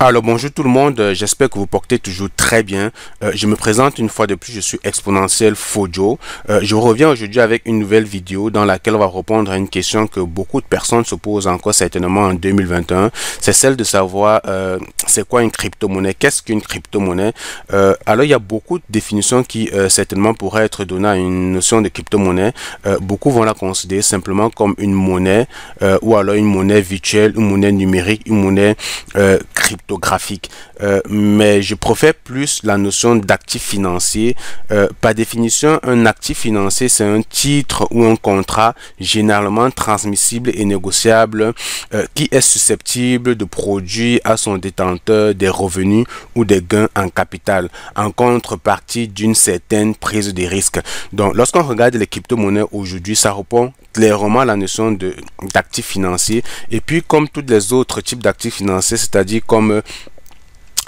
Alors bonjour tout le monde, j'espère que vous portez toujours très bien. Je me présente une fois de plus, je suis Exponentiel Fojo. Je reviens aujourd'hui avec une nouvelle vidéo dans laquelle on va répondre à une question que beaucoup de personnes se posent encore certainement en 2021. C'est celle de savoir c'est quoi une crypto-monnaie, qu'est-ce qu'une crypto-monnaie. Alors il y a beaucoup de définitions qui certainement pourraient être données à une notion de crypto-monnaie. Beaucoup vont la considérer simplement comme une monnaie ou alors une monnaie virtuelle, une monnaie numérique, une monnaie cryptographique. Mais je préfère plus la notion d'actif financier. Par définition, un actif financier, c'est un titre ou un contrat généralement transmissible et négociable qui est susceptible de produire à son détenteur des revenus ou des gains en capital en contrepartie d'une certaine prise de risque. Donc, lorsqu'on regarde les crypto-monnaies aujourd'hui, ça répond clairement à la notion d'actifs financiers. Et puis, comme tous les autres types d'actifs financiers, c'est-à-dire comme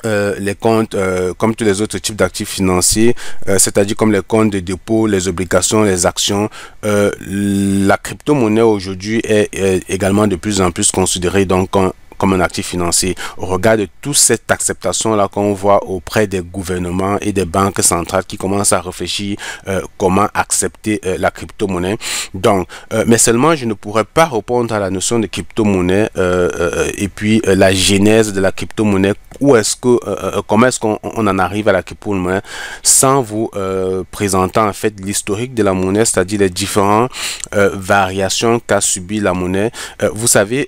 les comptes, comme tous les autres types d'actifs financiers, c'est-à-dire comme les comptes de dépôt, les obligations, les actions, la crypto-monnaie aujourd'hui est également de plus en plus considérée donc comme un actif financier. Au regard de toute cette acceptation-là qu'on voit auprès des gouvernements et des banques centrales qui commencent à réfléchir comment accepter la crypto-monnaie. Donc, mais seulement je ne pourrais pas répondre à la notion de crypto-monnaie et puis la genèse de la crypto-monnaie, où est-ce que, comment est-ce qu'on en arrive à la crypto-monnaie sans vous présenter en fait l'historique de la monnaie, c'est-à-dire les différentes variations qu'a subi la monnaie. Vous savez,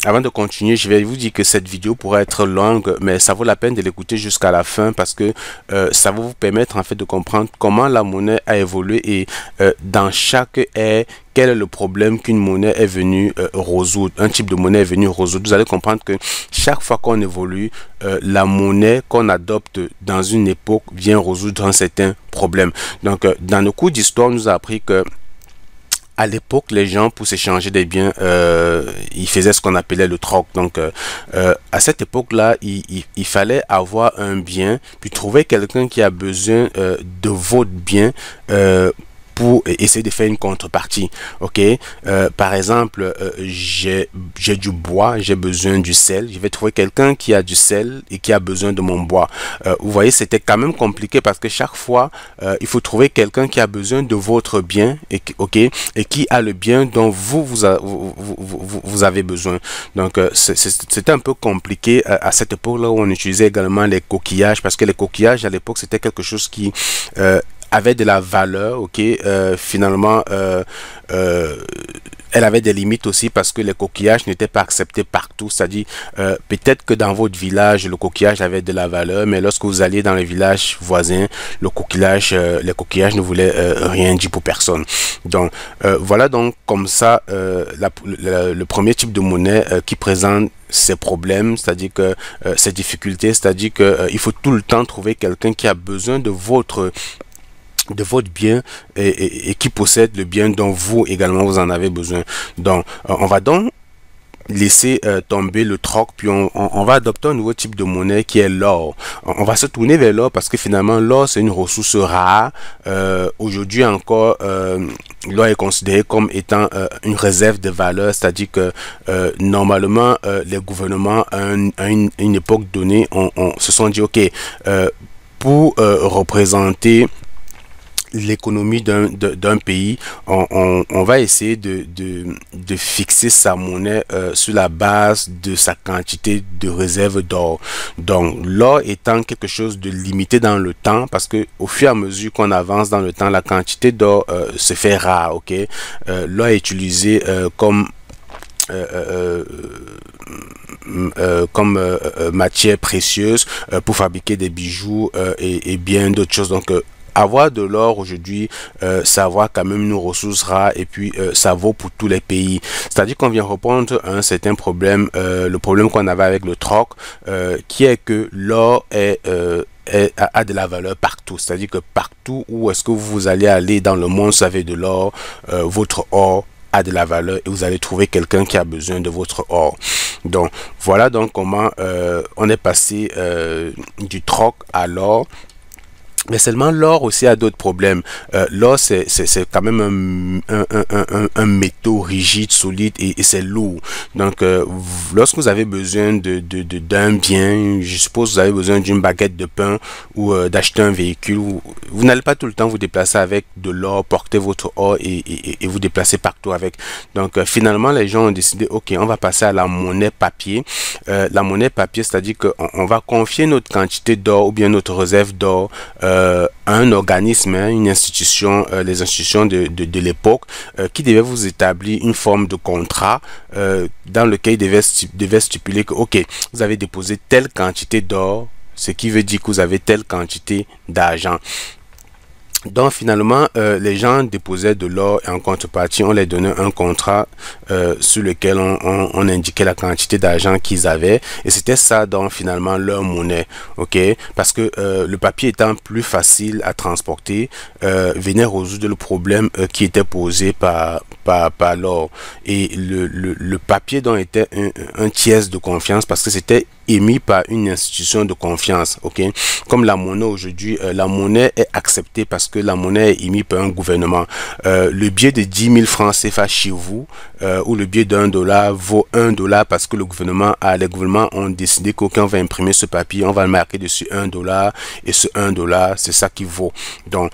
avant de continuer, je vais vous dire que cette vidéo pourrait être longue, mais ça vaut la peine de l'écouter jusqu'à la fin parce que ça va vous permettre en fait de comprendre comment la monnaie a évolué et dans chaque ère, quel est le problème qu'une monnaie est venue résoudre, un type de monnaie est venu résoudre. Vous allez comprendre que chaque fois qu'on évolue, la monnaie qu'on adopte dans une époque vient résoudre un certain problème. Donc, dans nos cours d'histoire, on nous a appris que à l'époque, les gens, pour s'échanger des biens, ils faisaient ce qu'on appelait le troc. Donc, à cette époque-là, il fallait avoir un bien, puis trouver quelqu'un qui a besoin de votre bien pour essayer de faire une contrepartie. Ok, par exemple, j'ai du bois, j'ai besoin du sel, je vais trouver quelqu'un qui a du sel et qui a besoin de mon bois. Vous voyez, c'était quand même compliqué parce que chaque fois il faut trouver quelqu'un qui a besoin de votre bien et qui a le bien dont vous avez besoin. Donc c'était un peu compliqué à cette époque là où on utilisait également les coquillages, parce que les coquillages à l'époque c'était quelque chose qui avait de la valeur. Ok, finalement elle avait des limites aussi parce que les coquillages n'étaient pas acceptés partout. C'est-à-dire peut-être que dans votre village le coquillage avait de la valeur, mais lorsque vous alliez dans les villages voisins, les coquillages ne voulaient rien dire pour personne. Donc voilà, donc comme ça le premier type de monnaie qui présente ces problèmes, c'est-à-dire que ces difficultés, c'est-à-dire que il faut tout le temps trouver quelqu'un qui a besoin de votre bien et qui possède le bien dont vous également vous en avez besoin. Donc on va donc laisser tomber le troc, puis on va adopter un nouveau type de monnaie qui est l'or. On va se tourner vers l'or parce que finalement l'or c'est une ressource rare. Aujourd'hui encore l'or est considéré comme étant une réserve de valeur, c'est-à-dire que normalement les gouvernements à une époque donnée se sont dit ok, pour représenter l'économie d'un pays, on va essayer de fixer sa monnaie sur la base de sa quantité de réserve d'or. Donc l'or étant quelque chose de limité dans le temps, parce que au fur et à mesure qu'on avance dans le temps, la quantité d'or se fait rare. Ok, l'or est utilisé comme matière précieuse pour fabriquer des bijoux et bien d'autres choses. Donc avoir de l'or aujourd'hui, ça avoir quand même une ressource rare, et puis ça vaut pour tous les pays. C'est-à-dire qu'on vient répondre à un certain problème, le problème qu'on avait avec le troc, qui est que l'or a de la valeur partout. C'est-à-dire que partout où est-ce que vous allez aller dans le monde, vous avez de l'or, votre or a de la valeur et vous allez trouver quelqu'un qui a besoin de votre or. Donc voilà donc comment on est passé du troc à l'or. Mais seulement l'or aussi a d'autres problèmes. L'or, c'est quand même un métaux rigide, solide et c'est lourd. Donc, lorsque vous avez besoin d'un bien, je suppose que vous avez besoin d'une baguette de pain ou d'acheter un véhicule, vous n'allez pas tout le temps vous déplacer avec de l'or, porter votre or et vous déplacer partout avec. Donc, finalement, les gens ont décidé, ok, on va passer à la monnaie papier. La monnaie papier, c'est-à-dire qu'on va confier notre quantité d'or ou bien notre réserve d'or un organisme, hein, une institution, les institutions de l'époque, qui devait vous établir une forme de contrat dans lequel il devait stipuler que, ok, vous avez déposé telle quantité d'or, ce qui veut dire que vous avez telle quantité d'argent. Donc finalement, les gens déposaient de l'or et en contrepartie, on les donnait un contrat sur lequel on indiquait la quantité d'argent qu'ils avaient. Et c'était ça donc finalement leur monnaie. Ok, parce que le papier étant plus facile à transporter, venait résoudre le problème qui était posé par l'or. Et le papier donc était un tiers de confiance parce que c'était émis par une institution de confiance. Ok, comme la monnaie aujourd'hui, la monnaie est acceptée parce que la monnaie est émise par un gouvernement. Le billet de 10 000 francs CFA chez vous ou le billet d'1 $ vaut 1 $ parce que les gouvernements ont décidé qu'aucun va imprimer ce papier, on va le marquer dessus 1 $ et ce 1 $ c'est ça qui vaut. Donc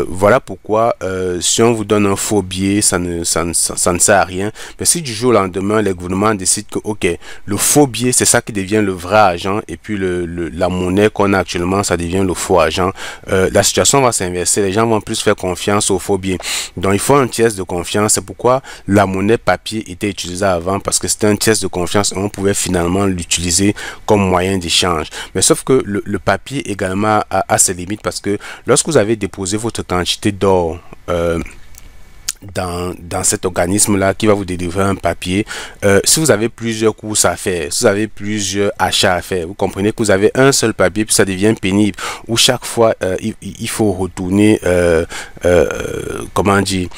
voilà pourquoi si on vous donne un faux billet, ça ne sert à rien. Mais si du jour au lendemain les gouvernements décident que ok, le faux billet c'est ça qui devient le vrai argent et puis la monnaie qu'on a actuellement ça devient le faux argent, la situation va s'inverser, les gens vont plus faire confiance aux faux billets. Donc il faut un tiers de confiance. C'est pourquoi la monnaie papier était utilisée avant, parce que c'était un tiers de confiance et on pouvait finalement l'utiliser comme moyen d'échange. Mais sauf que le papier également a ses limites, parce que lorsque vous avez déposé votre quantité d'or dans cet organisme-là qui va vous délivrer un papier, si vous avez plusieurs courses à faire, si vous avez plusieurs achats à faire, vous comprenez que vous avez un seul papier, puis ça devient pénible, où chaque fois il faut retourner, comment dire,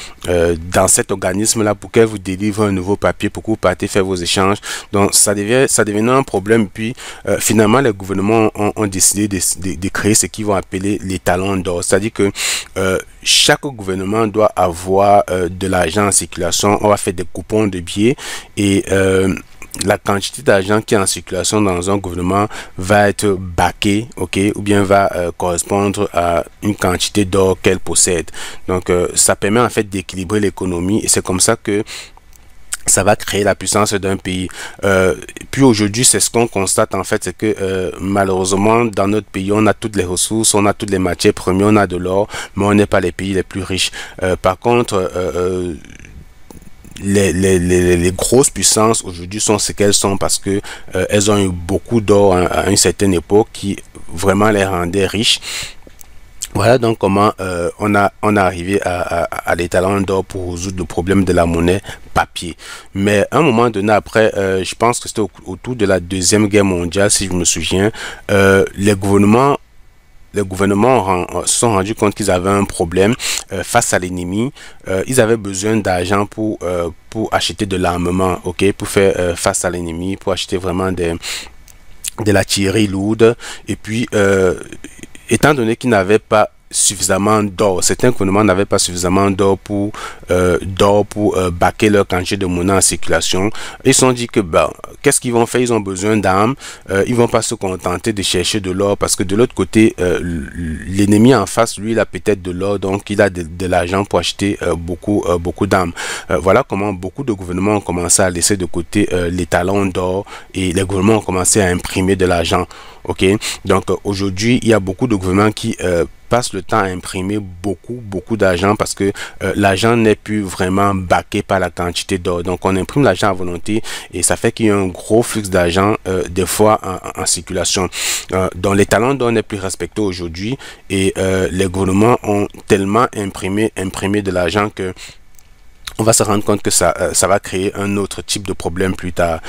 dans cet organisme-là pour qu'elle vous délivre un nouveau papier pour que vous partez faire vos échanges. Donc ça devenait un problème. Puis finalement les gouvernements ont décidé de créer ce qu'ils vont appeler les talons d'or, c'est-à-dire que chaque gouvernement doit avoir de l'argent en circulation. On va faire des coupons de billets et la quantité d'argent qui est en circulation dans un gouvernement va être baquée, ok, ou bien va correspondre à une quantité d'or qu'elle possède. Donc ça permet en fait d'équilibrer l'économie et c'est comme ça que ça va créer la puissance d'un pays. Puis aujourd'hui, c'est ce qu'on constate en fait, c'est que malheureusement, dans notre pays, on a toutes les ressources, on a toutes les matières premières, on a de l'or, mais on n'est pas les pays les plus riches. Par contre, les grosses puissances aujourd'hui sont ce qu'elles sont parce que elles ont eu beaucoup d'or à une certaine époque qui vraiment les rendait riches. Voilà donc comment on est arrivé à l'étalon d'or pour résoudre le problème de la monnaie papier. Mais à un moment donné après, je pense que c'était autour de la Deuxième Guerre mondiale, si je me souviens, les gouvernements se sont rendus compte qu'ils avaient un problème face à l'ennemi. Ils avaient besoin d'argent pour acheter de l'armement, ok, pour faire face à l'ennemi, pour acheter vraiment de l'artillerie lourde. Et puis étant donné qu'ils n'avaient pas suffisamment d'or, certains gouvernements n'avaient pas suffisamment d'or pour baquer leur quantité de monnaie en circulation. Ils se sont dit que qu'est-ce qu'ils vont faire? Ils ont besoin d'armes, ils vont pas se contenter de chercher de l'or, parce que de l'autre côté l'ennemi en face, lui, il a peut-être de l'or, donc il a de l'argent pour acheter beaucoup d'armes. Voilà comment beaucoup de gouvernements ont commencé à laisser de côté les talons d'or et les gouvernements ont commencé à imprimer de l'argent. Ok, donc aujourd'hui il y a beaucoup de gouvernements qui passe le temps à imprimer beaucoup d'argent, parce que l'argent n'est plus vraiment baqué par la quantité d'or. Donc on imprime l'argent à volonté et ça fait qu'il y a un gros flux d'argent des fois en circulation. Donc les talons d'or n'est plus respecté aujourd'hui et les gouvernements ont tellement imprimé de l'argent que on va se rendre compte que ça va créer un autre type de problème plus tard.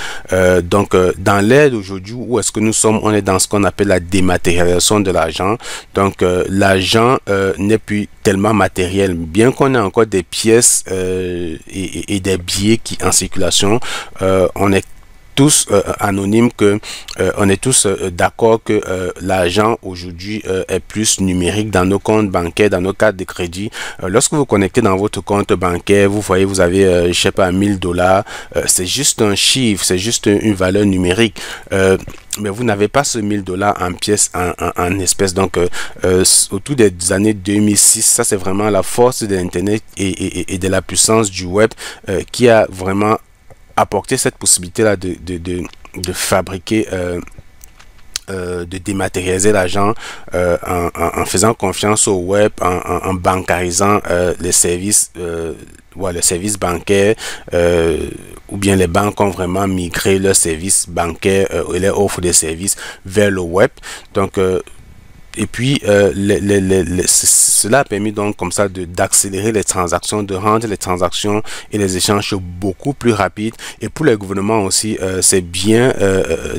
Donc dans l'ère d'aujourd'hui, où est-ce que nous sommes? On est dans ce qu'on appelle la dématérialisation de l'argent. Donc l'argent n'est plus tellement matériel, bien qu'on ait encore des pièces et des billets qui en circulation. On est tous anonymes que on est tous d'accord que l'argent aujourd'hui est plus numérique dans nos comptes bancaires, dans nos cartes de crédit. Lorsque vous connectez dans votre compte bancaire, vous voyez, vous avez, je sais pas, 1000 $. C'est juste un chiffre, c'est juste une valeur numérique. Mais vous n'avez pas ce 1000 $ en pièces, en espèces. Donc, autour des années 2006, ça c'est vraiment la force de l'Internet et de la puissance du web qui a vraiment apporté cette possibilité-là de fabriquer, de dématérialiser l'argent en faisant confiance au web, en bancarisant les services. Les services bancaires, ou bien les banques ont vraiment migré leurs services bancaires et leur offre de services vers le web. Donc, et puis, cela a permis donc comme ça d'accélérer les transactions, de rendre les transactions et les échanges beaucoup plus rapides. Et pour les gouvernements aussi, c'est bien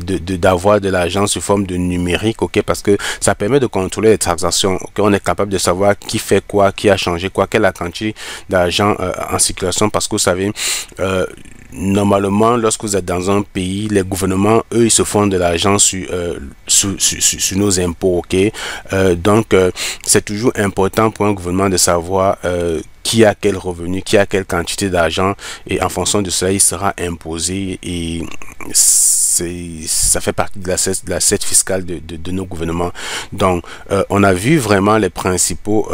d'avoir de l'argent sous forme de numérique, ok, parce que ça permet de contrôler les transactions. Okay? On est capable de savoir qui fait quoi, qui a changé quoi, quelle est la quantité d'argent en circulation, parce que vous savez, normalement, lorsque vous êtes dans un pays, les gouvernements, eux, ils se font de l'argent sur nos impôts, ok. Donc, c'est toujours important pour un gouvernement de savoir qui a quel revenu, qui a quelle quantité d'argent, et en fonction de cela, il sera imposé, et ça fait partie de l'assiette fiscale de nos gouvernements. Donc, on a vu vraiment les principaux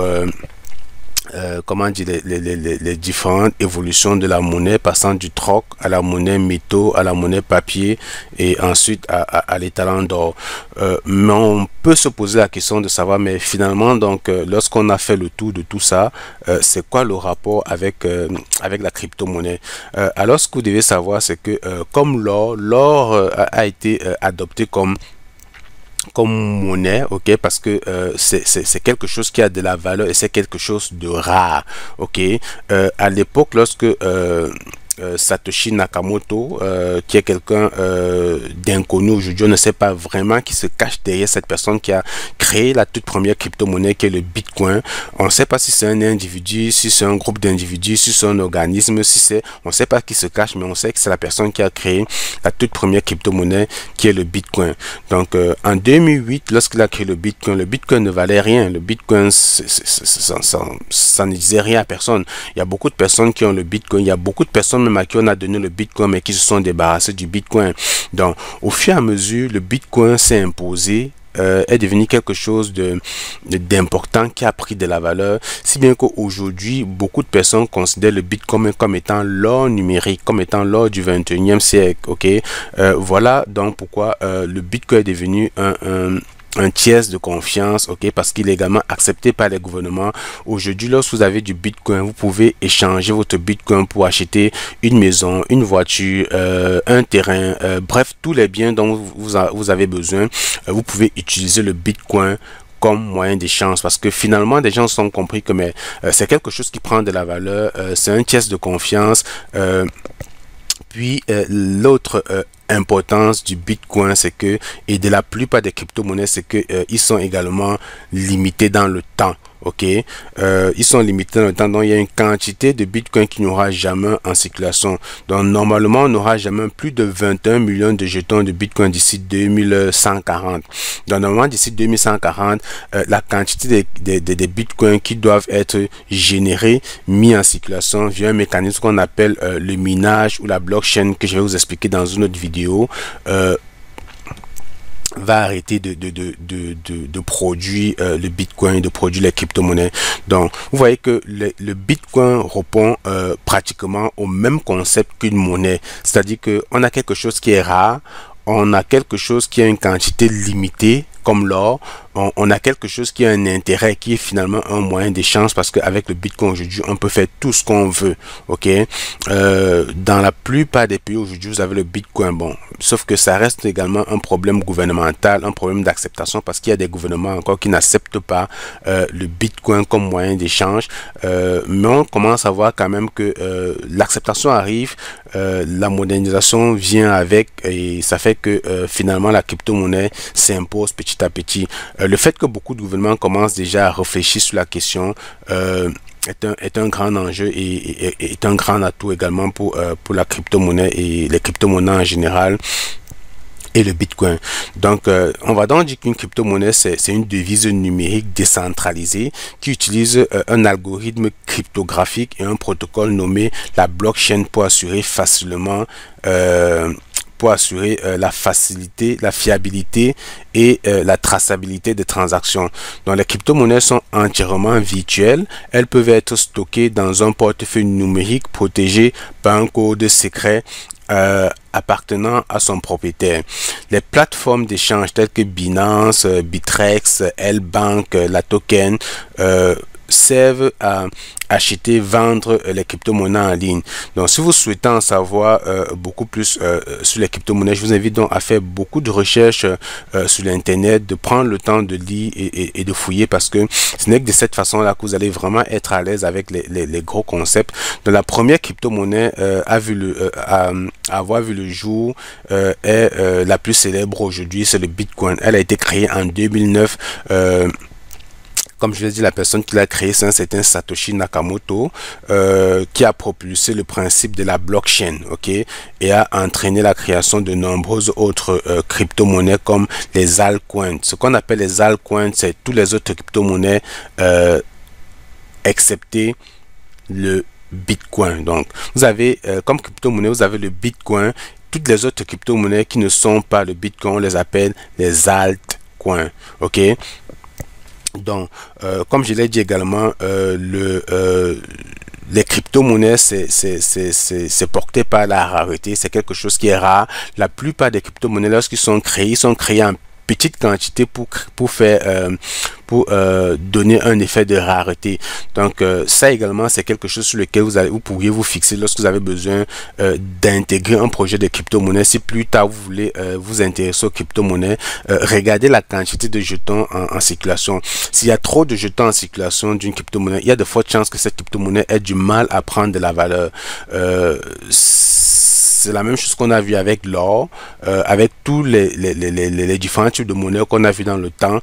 comment dire, les différentes évolutions de la monnaie, passant du troc à la monnaie métaux, à la monnaie papier, et ensuite à l'étalon d'or. Mais on peut se poser la question de savoir, mais finalement, donc, lorsqu'on a fait le tour de tout ça, c'est quoi le rapport avec la crypto-monnaie? Alors, ce que vous devez savoir, c'est que comme l'or a été adopté comme monnaie, ok, parce que c'est quelque chose qui a de la valeur et c'est quelque chose de rare, ok. À l'époque, lorsque Satoshi Nakamoto, qui est quelqu'un d'inconnu aujourd'hui, on ne sait pas vraiment qui se cache derrière cette personne qui a créé la toute première crypto-monnaie qui est le Bitcoin. On ne sait pas si c'est un individu, si c'est un groupe d'individus, si c'est un organisme, on ne sait pas qui se cache, mais on sait que c'est la personne qui a créé la toute première crypto-monnaie qui est le Bitcoin. Donc en 2008, lorsqu'il a créé le Bitcoin ne valait rien. Le Bitcoin, ça ne disait rien à personne. Il y a beaucoup de personnes qui ont le Bitcoin, il y a beaucoup de personnes même à qui on a donné le Bitcoin mais qui se sont débarrassés du Bitcoin. Donc au fur et à mesure, le Bitcoin s'est imposé, est devenu quelque chose d'important qui a pris de la valeur, si bien qu'aujourd'hui beaucoup de personnes considèrent le Bitcoin comme étant l'or numérique, comme étant l'or du 21e siècle, ok. Voilà donc pourquoi le Bitcoin est devenu un tiers de confiance, ok, parce qu'il est également accepté par les gouvernements. Aujourd'hui, lorsque vous avez du Bitcoin, vous pouvez échanger votre Bitcoin pour acheter une maison, une voiture, un terrain, bref, tous les biens dont vous avez besoin. Vous pouvez utiliser le Bitcoin comme moyen d'échange, parce que finalement des gens se sont compris que c'est quelque chose qui prend de la valeur, c'est un tiers de confiance. Puis l'autre importance du Bitcoin, c'est que, et de la plupart des crypto-monnaies, c'est que ils sont également limités dans le temps. Ok, ils sont limités dans le temps, donc il y a une quantité de Bitcoin qui n'aura jamais en circulation. Donc normalement on n'aura jamais plus de 21 millions de jetons de Bitcoin d'ici 2140. Donc normalement d'ici 2140, la quantité des Bitcoins qui doivent être générés, mis en circulation via un mécanisme qu'on appelle le minage ou la blockchain, que je vais vous expliquer dans une autre vidéo, va arrêter de produire le Bitcoin, de produire les crypto-monnaies. Donc, vous voyez que le Bitcoin répond pratiquement au même concept qu'une monnaie. C'est-à-dire qu'on a quelque chose qui est rare, on a quelque chose qui a une quantité limitée, comme l'or, on a quelque chose qui a un intérêt, qui est finalement un moyen d'échange, parce qu'avec le Bitcoin aujourd'hui, on peut faire tout ce qu'on veut, ok. Dans la plupart des pays aujourd'hui, vous avez le Bitcoin, bon, sauf que ça reste également un problème gouvernemental, un problème d'acceptation, parce qu'il y a des gouvernements encore qui n'acceptent pas le Bitcoin comme moyen d'échange, mais on commence à voir quand même que l'acceptation arrive, la modernisation vient avec, et ça fait que finalement la crypto-monnaie s'impose petit à petit. Le fait que beaucoup de gouvernements commencent déjà à réfléchir sur la question est un grand enjeu et est un grand atout également pour la crypto-monnaie et les crypto-monnaies en général et le Bitcoin. Donc, on va donc dire qu'une crypto-monnaie, c'est une devise numérique décentralisée qui utilise un algorithme cryptographique et un protocole nommé la blockchain pour assurer facilement la facilité, la fiabilité et la traçabilité des transactions. Donc les crypto-monnaies sont entièrement virtuelles. Elles peuvent être stockées dans un portefeuille numérique protégé par un code secret appartenant à son propriétaire. Les plateformes d'échange telles que Binance, Bitrex, L-Bank, la Token servent à acheter, vendre les crypto-monnaies en ligne. Donc, si vous souhaitez en savoir beaucoup plus sur les crypto-monnaies, je vous invite donc à faire beaucoup de recherches sur l'internet, de prendre le temps de lire et de fouiller, parce que ce n'est que de cette façon-là que vous allez vraiment être à l'aise avec les gros concepts. Donc, la première crypto-monnaie avoir vu le jour est la plus célèbre aujourd'hui, c'est le Bitcoin. Elle a été créée en 2009. Comme je l'ai dit, la personne qui l'a créé, c'est un certain Satoshi Nakamoto qui a propulsé le principe de la blockchain, ok, et a entraîné la création de nombreuses autres crypto-monnaies comme les altcoins. Ce qu'on appelle les altcoins, c'est tous les autres crypto-monnaies excepté le Bitcoin. Donc, vous avez comme crypto-monnaie, vous avez le Bitcoin. Toutes les autres crypto-monnaies qui ne sont pas le Bitcoin, on les appelle les altcoins, ok. Donc, comme je l'ai dit également, les crypto-monnaies, c'est porté par la rareté. C'est quelque chose qui est rare. La plupart des crypto-monnaies, lorsqu'ils sont créés en petite quantité pour donner un effet de rareté. Donc ça également, c'est quelque chose sur lequel vous pourriez vous fixer lorsque vous avez besoin d'intégrer un projet de crypto-monnaie. Si plus tard vous voulez vous intéresser aux crypto-monnaies, regardez la quantité de jetons en circulation. S'il y a trop de jetons en circulation d'une crypto-monnaie, il y a de fortes chances que cette crypto-monnaie ait du mal à prendre de la valeur. C'est la même chose qu'on a vu avec l'or, avec tous les différents types de monnaies qu'on a vu dans le temps.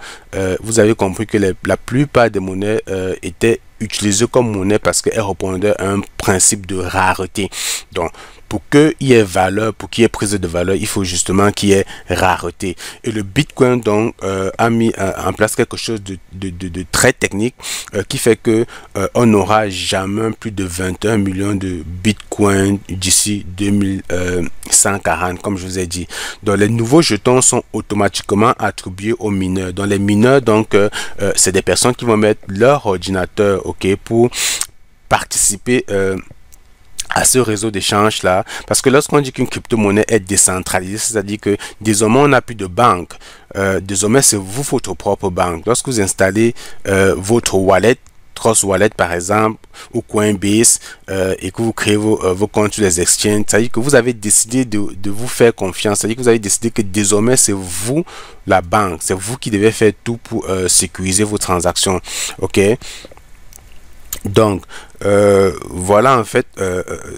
Vous avez compris que la plupart des monnaies étaient utilisées comme monnaie parce qu'elles répondaient à un principe de rareté. Donc, pour qu'il y ait valeur, pour qu'il y ait prise de valeur, il faut justement qu'il y ait rareté. Et le Bitcoin donc a mis en place quelque chose de très technique qui fait que on n'aura jamais plus de 21 millions de Bitcoin d'ici 2140, comme je vous ai dit. Donc les nouveaux jetons sont automatiquement attribués aux mineurs. Donc les mineurs, donc c'est des personnes qui vont mettre leur ordinateur, ok, pour participer à ce réseau d'échange là, parce que lorsqu'on dit qu'une crypto-monnaie est décentralisée, c'est-à-dire que désormais on n'a plus de banque, désormais c'est vous votre propre banque. Lorsque vous installez votre wallet, Trust Wallet par exemple, ou Coinbase, et que vous créez vos comptes sur les exchanges, c'est-à-dire que vous avez décidé de vous faire confiance, c'est-à-dire que vous avez décidé que désormais c'est vous la banque, c'est vous qui devez faire tout pour sécuriser vos transactions, ok. Donc, voilà en fait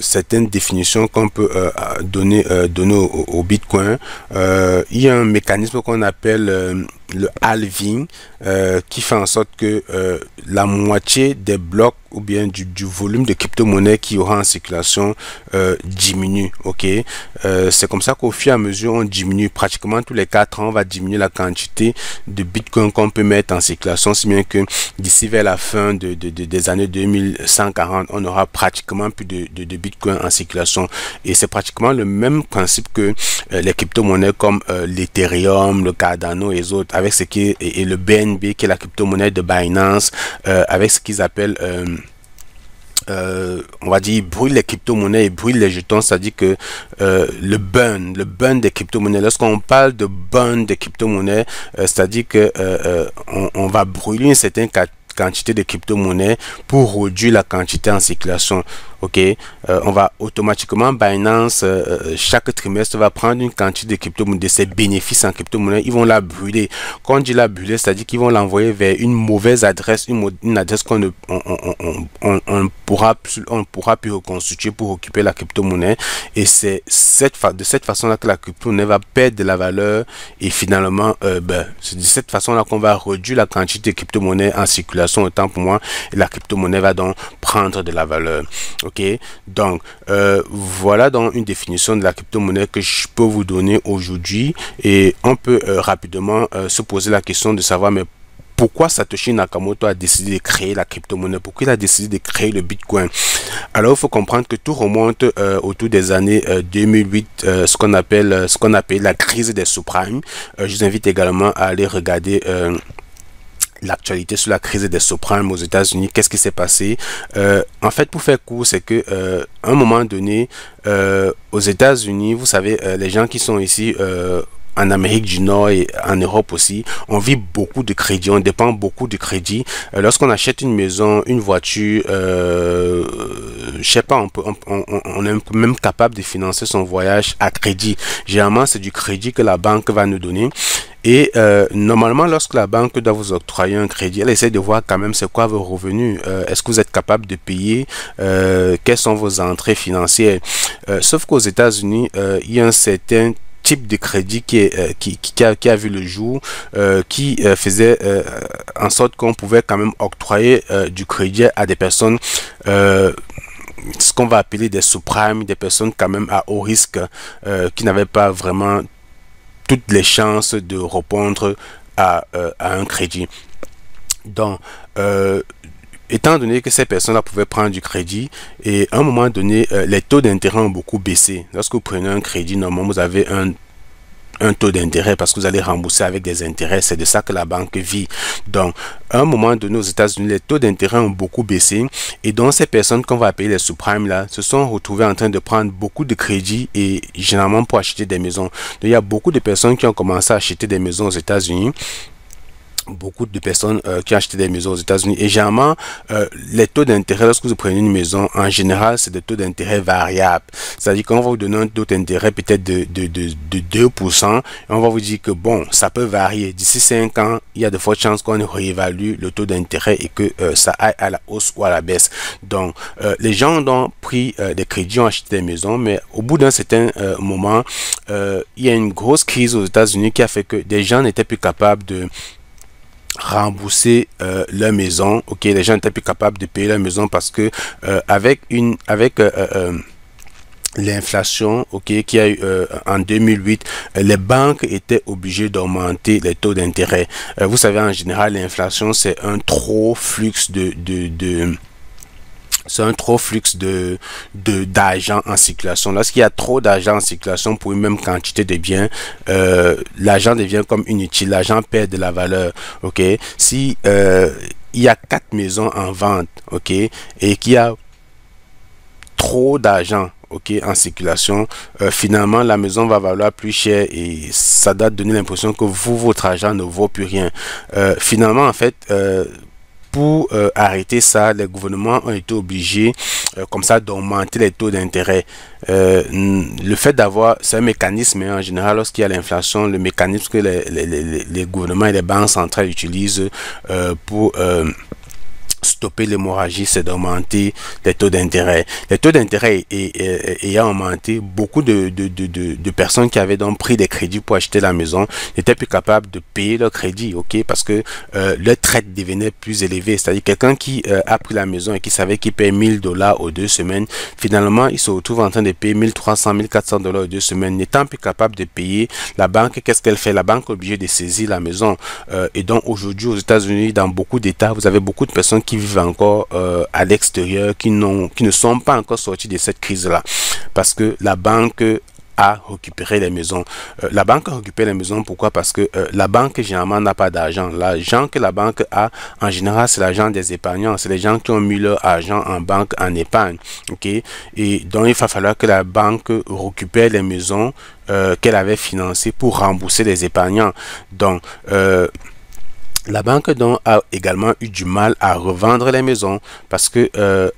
certaines définitions qu'on peut donner au Bitcoin. Il y a un mécanisme qu'on appelle le halving qui fait en sorte que la moitié des blocs ou bien du volume de crypto-monnaie qui aura en circulation diminue, ok. C'est comme ça qu'au fur et à mesure on diminue, pratiquement tous les 4 ans on va diminuer la quantité de Bitcoin qu'on peut mettre en circulation, si bien que d'ici vers la fin des années 2140 on aura pratiquement plus de Bitcoin en circulation. Et c'est pratiquement le même principe que les crypto-monnaies comme l'Ethereum, le Cardano et les autres, avec ce qui est, et le BNB qui est la crypto-monnaie de Binance, avec ce qu'ils appellent on va dire, ils brûlent les crypto-monnaies, ils brûlent les jetons, c'est-à-dire que le burn des crypto-monnaies, lorsqu'on parle de burn des crypto-monnaies, c'est-à-dire que on va brûler une certaine quantité de crypto-monnaies pour réduire la quantité en circulation. ok, on va automatiquement, Binance, chaque trimestre, va prendre une quantité de crypto-monnaie, de ses bénéfices en crypto-monnaie, ils vont la brûler. Quand on dit la brûler, c'est-à-dire qu'ils vont l'envoyer vers une mauvaise adresse, une adresse qu'on ne pourra plus reconstituer pour occuper la crypto-monnaie. Et c'est de cette façon-là que la crypto-monnaie va perdre de la valeur, et finalement, c'est de cette façon-là qu'on va réduire la quantité de crypto-monnaie en circulation, autant pour moi, et la crypto-monnaie va donc prendre de la valeur. Ok, donc voilà donc une définition de la crypto-monnaie que je peux vous donner aujourd'hui, et on peut rapidement se poser la question de savoir, mais pourquoi Satoshi Nakamoto a décidé de créer la crypto-monnaie? Pourquoi il a décidé de créer le Bitcoin? Alors, il faut comprendre que tout remonte autour des années 2008, ce qu'on appelle la crise des subprimes. Je vous invite également à aller regarder l'actualité sur la crise des subprimes aux États-Unis. Qu'est-ce qui s'est passé? En fait, pour faire court, c'est que à un moment donné, aux États-Unis, vous savez, les gens qui sont ici en Amérique du Nord et en Europe aussi, on vit beaucoup de crédit, on dépend beaucoup de crédit. Lorsqu'on achète une maison, une voiture, je sais pas, on est même capable de financer son voyage à crédit. Généralement, c'est du crédit que la banque va nous donner. Et normalement, lorsque la banque doit vous octroyer un crédit, elle essaie de voir quand même c'est quoi vos revenus. Est-ce que vous êtes capable de payer? Quelles sont vos entrées financières? Sauf qu'aux États-Unis, il y a un certain type de crédit qui a vu le jour, qui faisait en sorte qu'on pouvait quand même octroyer du crédit à des personnes, ce qu'on va appeler des subprimes, des personnes quand même à haut risque, qui n'avaient pas vraiment toutes les chances de répondre à un crédit. Donc, étant donné que ces personnes-là pouvaient prendre du crédit, et à un moment donné, les taux d'intérêt ont beaucoup baissé. Lorsque vous prenez un crédit, normalement, vous avez un taux d'intérêt parce que vous allez rembourser avec des intérêts. C'est de ça que la banque vit. Donc, à un moment donné, aux États-Unis, les taux d'intérêt ont beaucoup baissé. Et donc, ces personnes qu'on va appeler les subprimes là, se sont retrouvées en train de prendre beaucoup de crédits, et généralement pour acheter des maisons. Donc, il y a beaucoup de personnes qui ont commencé à acheter des maisons aux États-Unis. Beaucoup de personnes qui ont acheté des maisons aux États-Unis, et généralement les taux d'intérêt, lorsque vous prenez une maison, en général c'est des taux d'intérêt variables, c'est-à-dire qu'on va vous donner un taux d'intérêt peut-être de 2%, et on va vous dire que bon, ça peut varier d'ici 5 ans, il y a de fortes chances qu'on réévalue le taux d'intérêt et que ça aille à la hausse ou à la baisse. Donc les gens ont pris des crédits, ont acheté des maisons, mais au bout d'un certain moment, il y a une grosse crise aux États-Unis qui a fait que des gens n'étaient plus capables de rembourser leur maison. Ok, les gens n'étaient plus capables de payer leur maison parce que avec l'inflation, ok, qui a eu en 2008, les banques étaient obligées d'augmenter les taux d'intérêt. Vous savez, en général, l'inflation, c'est un trop flux c'est un trop flux d'argent en circulation. Lorsqu'il y a trop d'argent en circulation pour une même quantité de biens, l'argent devient comme inutile, l'argent perd de la valeur. Ok, si il y a 4 maisons en vente, ok, et qu'il y a trop d'argent, ok, en circulation, finalement la maison va valoir plus cher, et ça doit donner l'impression que votre argent ne vaut plus rien. Finalement, en fait, pour arrêter ça, les gouvernements ont été obligés comme ça d'augmenter les taux d'intérêt. Le fait d'avoir, c'est un mécanisme, hein, en général, lorsqu'il y a l'inflation, le mécanisme que les gouvernements et les banques centrales utilisent pour stopper l'hémorragie, c'est d'augmenter les taux d'intérêt. Les taux d'intérêt ayant augmenté, beaucoup de personnes qui avaient donc pris des crédits pour acheter la maison n'étaient plus capables de payer leur crédit, ok, parce que leur traite devenait plus élevée. C'est-à-dire quelqu'un qui a pris la maison et qui savait qu'il paye 1000 $ aux 2 semaines, finalement il se retrouve en train de payer 1300, 1400 $ aux 2 semaines, n'étant plus capable de payer. La banque, qu'est-ce qu'elle fait? La banque est obligée de saisir la maison. Et donc aujourd'hui aux États-Unis, dans beaucoup d'États, vous avez beaucoup de personnes qui vivent encore à l'extérieur, qui ne sont pas encore sortis de cette crise-là, parce que la banque a récupéré les maisons. La banque a récupéré les maisons, pourquoi? Parce que la banque généralement n'a pas d'argent. L'argent que la banque a, en général, c'est l'argent des épargnants, c'est les gens qui ont mis leur argent en banque, en épargne, ok, et donc il va falloir que la banque récupère les maisons qu'elle avait financées pour rembourser les épargnants. Donc La banque donc a également eu du mal à revendre les maisons parce que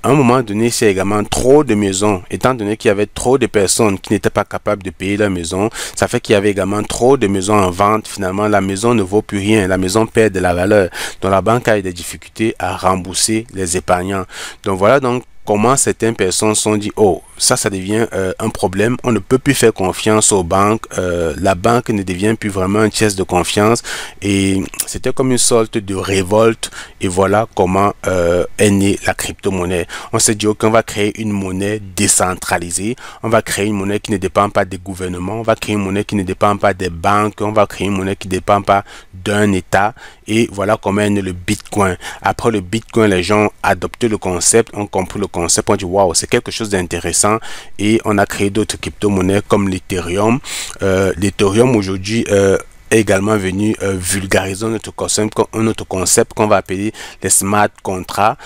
à un moment donné, c'est également trop de maisons. Étant donné qu'il y avait trop de personnes qui n'étaient pas capables de payer la maison, ça fait qu'il y avait également trop de maisons en vente. Finalement, la maison ne vaut plus rien. La maison perd de la valeur. Donc la banque a eu des difficultés à rembourser les épargnants. Donc voilà donc comment certaines personnes se sont dit, oh, ça devient un problème, on ne peut plus faire confiance aux banques, la banque ne devient plus vraiment un tiers de confiance, et c'était comme une sorte de révolte, et voilà comment est née la crypto-monnaie. On s'est dit, ok, on va créer une monnaie décentralisée, on va créer une monnaie qui ne dépend pas des gouvernements, on va créer une monnaie qui ne dépend pas des banques, on va créer une monnaie qui ne dépend pas d'un État, et voilà comment est né le Bitcoin. Après le Bitcoin, les gens ont adopté le concept, ont compris le concept, on dit waouh, c'est quelque chose d'intéressant, et on a créé d'autres crypto-monnaies comme l'Ethereum. L'Ethereum aujourd'hui est également venu vulgariser notre concept qu'on va appeler les smart contracts,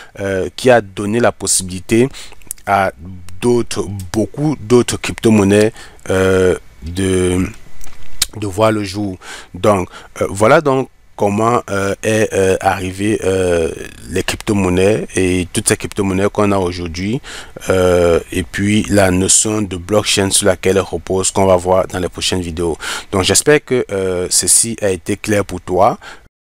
qui a donné la possibilité à beaucoup d'autres crypto-monnaies de voir le jour. Donc voilà donc comment est arrivé les crypto-monnaies et toutes ces crypto-monnaies qu'on a aujourd'hui, et puis la notion de blockchain sur laquelle elle repose, qu'on va voir dans les prochaines vidéos. Donc j'espère que ceci a été clair pour toi.